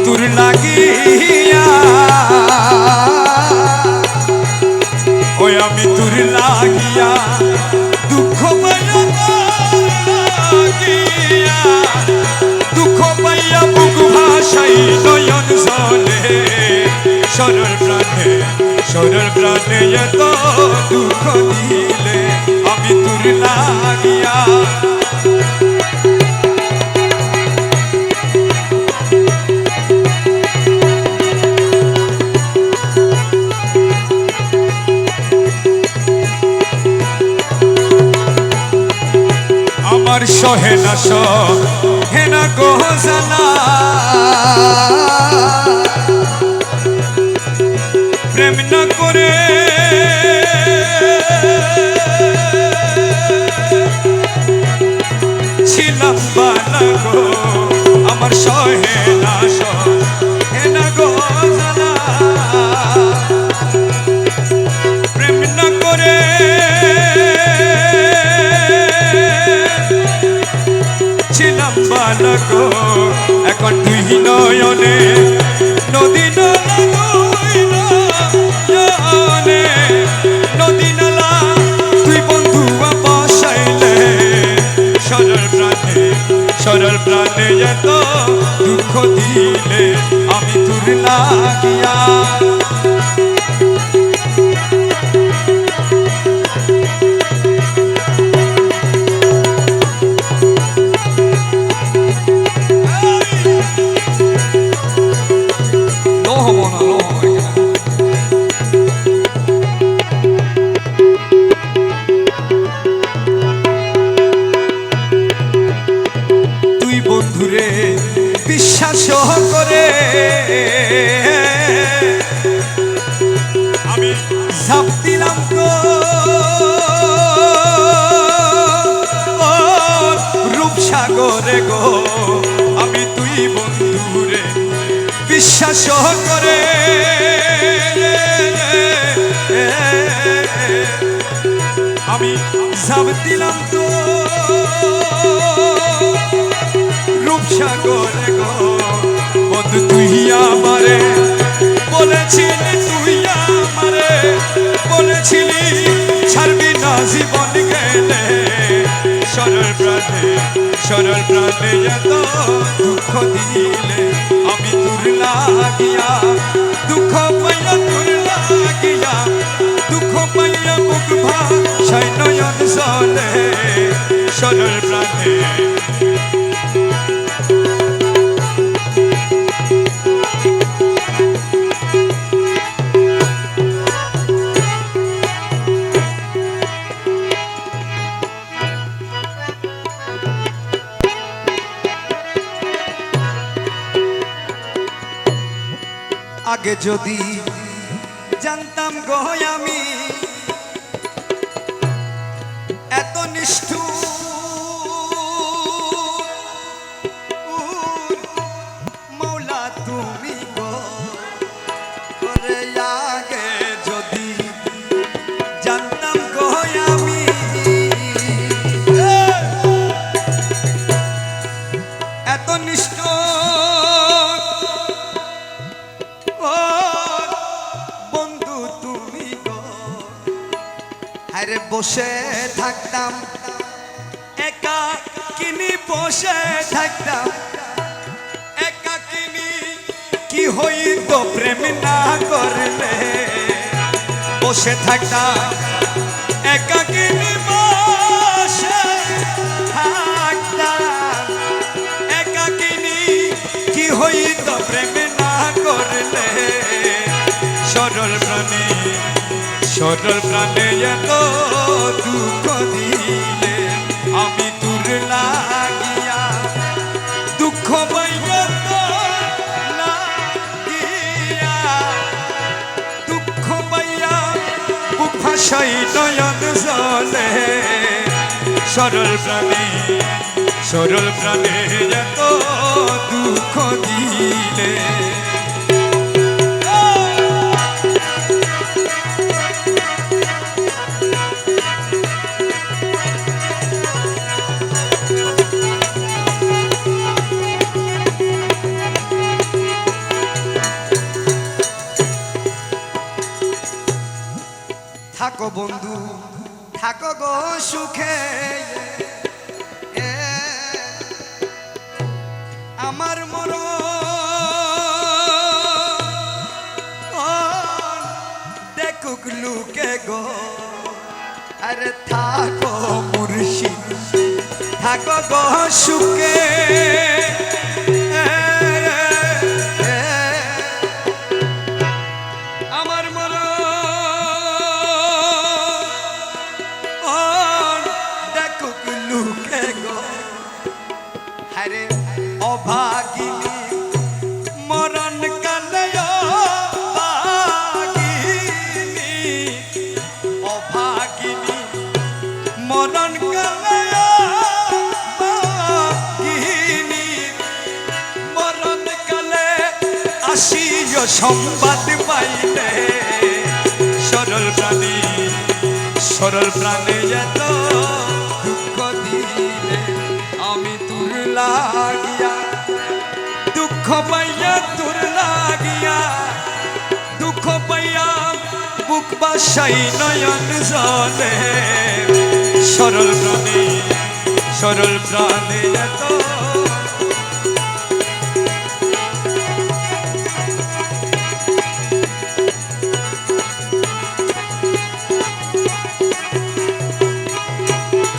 তোর লাগিয়া ওই আমি তোর লাগিয়া দুঃখ পাইয়া দুঃখ পাইয়া বুক ভাসাই নয়ন জলে সরল প্রাণে এত দুঃখ দিলে আমি তোর লাগিয়া আমার সহে না গো জানা প্রেম না করে ছিলাম বালা গো আমার সহে না গো জানা প্রেম না করে ছিলাম বালা গো এখন তুই নয়নে নদী নদী নালা তুই বন্ধু বসাইলে সরল প্রাণে এত দুঃখ দিলে আমি তোর লাগিয়া বন্ধুরে বিশ্বাস করে আমি ঝাঁপ দিলাম তো রূপসাগরে গো আমি তুই বন্ধুরে বিশ্বাস করে আমি ঝাঁপ দিলাম তো রূপসাগরে গো বন্ধু তুই আমারে বলেছিলি ছাড়বি না জীবন গেলে সরল প্রাণে এত দুঃখ দিলে আমি তোর লাগিয়া দুঃখ পাইয়া তোর লাগিয়া দুঃখ পাইয়া মুখ ভাসাই নয়ন জলে সরল প্রাণে আগে যদি জানতাম গো আমি এত নিষ্ঠুর মৌলা তুমি গো করে আগে যদি জানতাম গো আমি এত নিষ্ঠুর আরে বসে থাকতাম একা কিনি বসে থাকতাম একা কিনি কি হইত প্রেম না করলে বসে থাকতাম একা কিনি বসে থাকতাম একা কিনি কি হইত প্রেম না করলে সরল প্রাণে এত দুঃখ দিলে আমি তোর লাগিয়া দুঃখ পাইয়া লাগিয়া দুঃখ পাইয়া বুক ভাসাই নয়ন জলে সরল প্রাণে এত দুঃখ দিলে বন্ধু থাকো গো সুখে এ, আমার মরণ দেখুক লুকে গো আরে থাকো মুর্শিদ থাকো গো সুখে আমার মরণ দেখুক লুকে গো আরে অভাগিনী মরণ কালে অভাগিনী অভাগিনী মরণ কালে অভাগিনী মরণ কালে আসিও সংবাদ পাইলে সরল প্রাণে এত দুঃখ দিলে আমি তোর লাগিয়া দুঃখ পাইয়া তোর লাগিয়া দুঃখ পাইয়া বুক বাসাই নয়ন জলে সরল প্রাণে এত